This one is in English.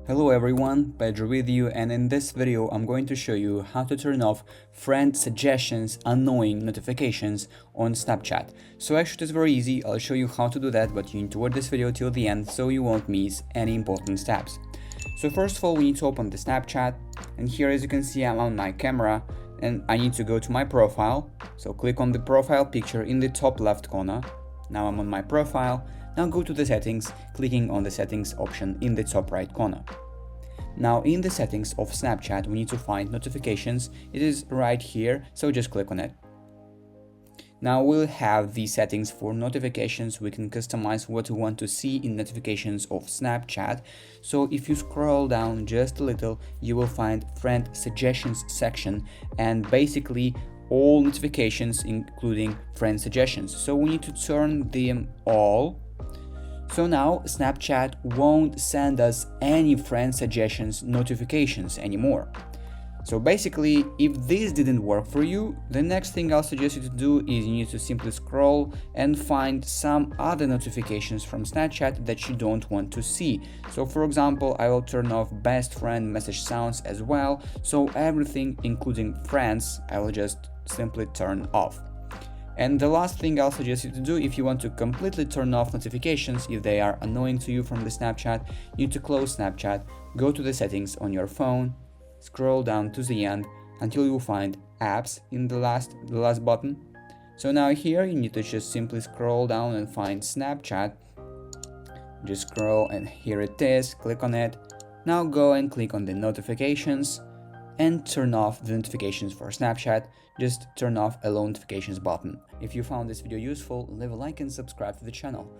Hello everyone, Pedro with you, and in this video I'm going to show you how to turn off friend suggestions annoying notifications on Snapchat. So actually it's very easy. I'll show you how to do that, but you need to watch this video till the end so you won't miss any important steps. So first of all, we need to open the Snapchat, and here as you can see I'm on my camera and I need to go to my profile. So click on the profile picture in the top left corner. Now I'm on my profile. Now go to the settings, clicking on the settings option in the top right corner. Now in the settings of Snapchat we need to find notifications. It is right here, so just click on it. Now we'll have the settings for notifications. We can customize what we want to see in notifications of Snapchat. So if you scroll down just a little, you will find friend suggestions section, and basically all notifications including friend suggestions. So we need to turn them all. So now Snapchat won't send us any friend suggestions notifications anymore. So basically, if this didn't work for you, the next thing I'll suggest you to do is you need to simply scroll and find some other notifications from Snapchat that you don't want to see. So for example, I will turn off best friend message sounds as well. So everything including friends, I will just simply turn off. And the last thing I'll suggest you to do, if you want to completely turn off notifications if they are annoying to you from the Snapchat, you need to close Snapchat, go to the settings on your phone, scroll down to the end until you find apps in the last button. So now here you need to just simply scroll down and find Snapchat. Just scroll and here it is, click on it. Now go and click on the notifications and turn off the notifications for Snapchat. Just turn off allow notifications button. If you found this video useful, leave a like and subscribe to the channel.